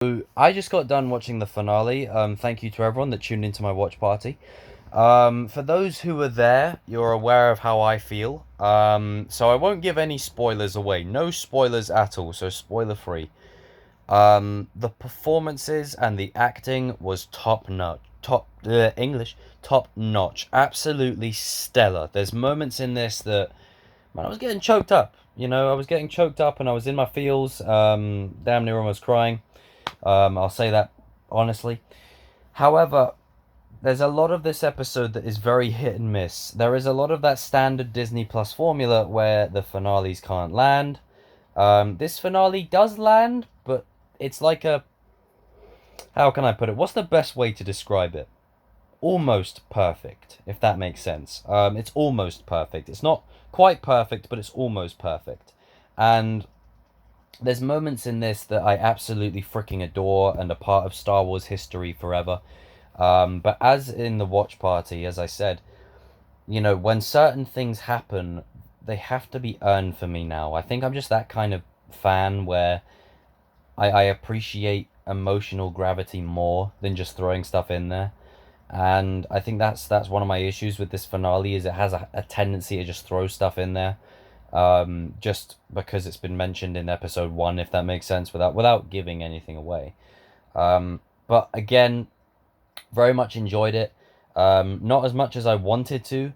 So I just got done watching the finale. Thank you to everyone that tuned into my watch party. For those who were there, you're aware of how I feel. So I won't give any spoilers away. No spoilers at all, so spoiler free. The performances and the acting was top notch. Top notch. Absolutely stellar. There's moments in this that, man, I was getting choked up. I was getting choked up and I was in my feels. Damn near almost crying. I'll say that honestly. However, there's a lot of this episode that is very hit and miss. There is a lot of that standard Disney Plus formula where the finales can't land. This finale does land, but it's like a. How can I put it? What's the best way to describe it? Almost perfect, if that makes sense. It's almost perfect. It's not quite perfect, but it's almost perfect. And there's moments in this that I absolutely freaking adore and are part of Star Wars history forever. But as in the watch party, as I said, when certain things happen, they have to be earned for me now. I think I'm just that kind of fan where I appreciate emotional gravity more than just throwing stuff in there. And I think that's one of my issues with this finale is it has a tendency to just throw stuff in there, just because it's been mentioned in episode one, if that makes sense, without giving anything away. But again, very much enjoyed it. Not as much as I wanted to,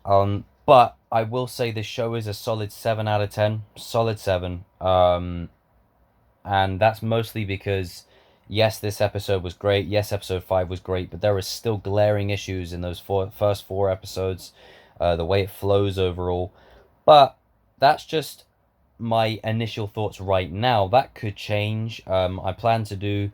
but I will say this show is a solid 7 out of 10, solid 7. And that's mostly because, yes, this episode was great. Yes, episode 5 was great, but there are still glaring issues in those first 4 episodes, the way it flows overall. But that's just my initial thoughts right now. That could change. I plan to do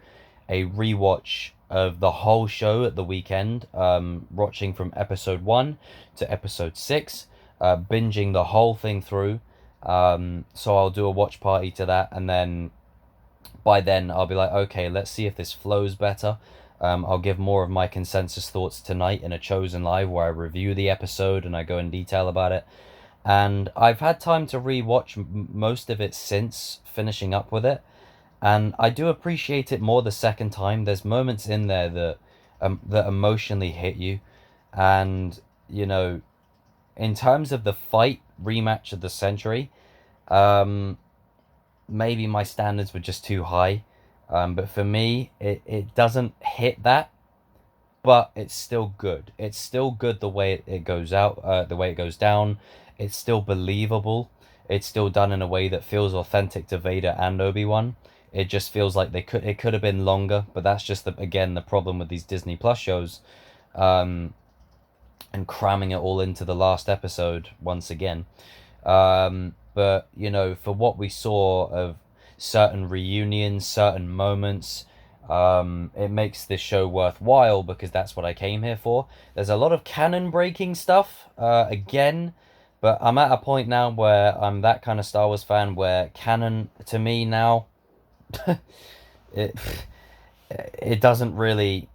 a rewatch of the whole show at the weekend, watching from episode 1 to episode 6, binging the whole thing through. So I'll do a watch party to that, and then by then I'll be like, okay, let's see if this flows better. I'll give more of my consensus thoughts tonight in a chosen live where I review the episode and I go in detail about it. And I've had time to rewatch most of it since finishing up with it, and I do appreciate it more the second time. There's moments in there that emotionally hit you, and in terms of the fight rematch of the century, um, maybe my standards were just too high. But for me, it doesn't hit that, but it's still good. It's still good the way it goes out, the way it goes down. It's still believable. It's still done in a way that feels authentic to Vader and Obi-Wan. It just feels like it could have been longer, but that's just the problem with these Disney Plus shows, um, and cramming it all into the last episode once again. But for what we saw of certain reunions, certain moments, it makes this show worthwhile because that's what I came here for. There's a lot of canon breaking stuff, again, but I'm at a point now where I'm that kind of Star Wars fan where canon to me now, it it doesn't really,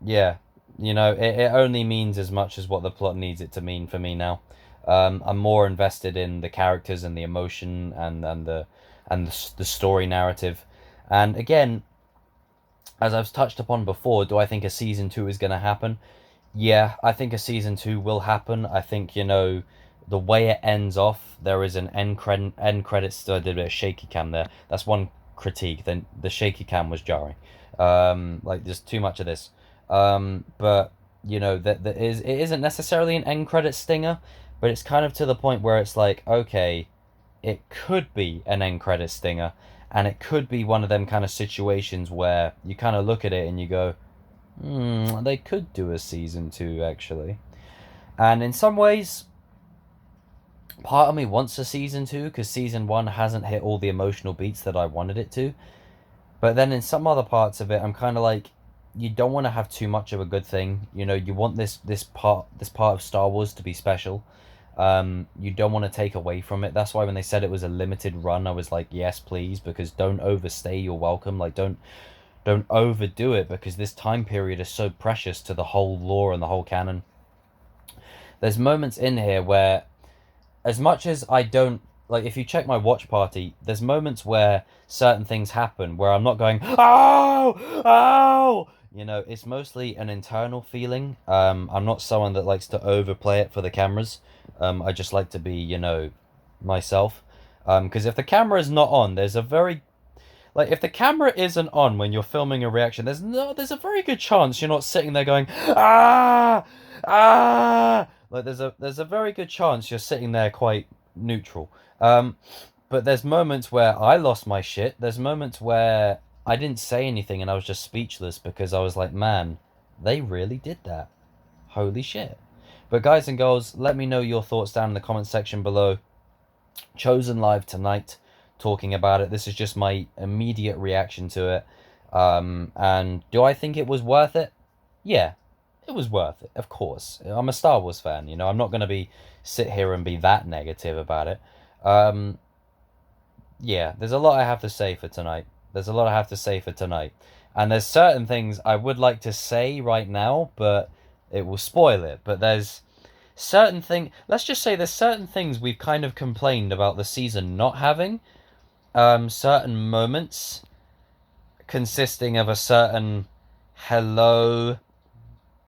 yeah, it only means as much as what the plot needs it to mean for me now. I'm more invested in the characters and the emotion and the story narrative. And again, as I've touched upon before, do I think a season 2 is going to happen? Yeah, I think a season 2 will happen. I think, the way it ends off, there is an end credits. I did a bit of shaky cam there. That's one critique. Then the shaky cam was jarring. Like there's too much of this. But that it isn't necessarily an end credit stinger, but it's kind of to the point where it's like, okay, it could be an end credit stinger, and it could be one of them kind of situations where you kind of look at it and you go, they could do a season 2 actually. And in some ways, part of me wants a season 2 because season 1 hasn't hit all the emotional beats that I wanted it to. But then in some other parts of it, I'm kind of like, you don't want to have too much of a good thing. You want this part of Star Wars to be special. You don't want to take away from it. That's why when they said it was a limited run, I was like, yes, please, because don't overstay your welcome. Like, don't overdo it, because this time period is so precious to the whole lore and the whole canon. There's moments in here where, as much as I don't like if you check my watch party, there's moments where certain things happen where I'm not going, oh, oh. You know, it's mostly an internal feeling. I'm not someone that likes to overplay it for the cameras. I just like to be, you know, myself. Because if the camera is not on, there's a very like if the camera isn't on when you're filming a reaction, there's a very good chance you're not sitting there going ah ah. Like there's a very good chance you're sitting there quite neutral. But there's moments where I lost my shit. There's moments where I didn't say anything and I was just speechless because I was like, man, they really did that. Holy shit. But guys and girls, let me know your thoughts down in the comment section below. Chosen live tonight talking about it. This is just my immediate reaction to it. And do I think it was worth it? Yeah, it was worth it, of course. I'm a Star Wars fan, you know. I'm not going to be sit here and be that negative about it. Yeah, there's a lot I have to say for tonight. There's a lot I have to say for tonight. And there's certain things I would like to say right now, but it will spoil it. But there's certain thing. Let's just say there's certain things we've kind of complained about the season not having. Certain moments consisting of a certain hello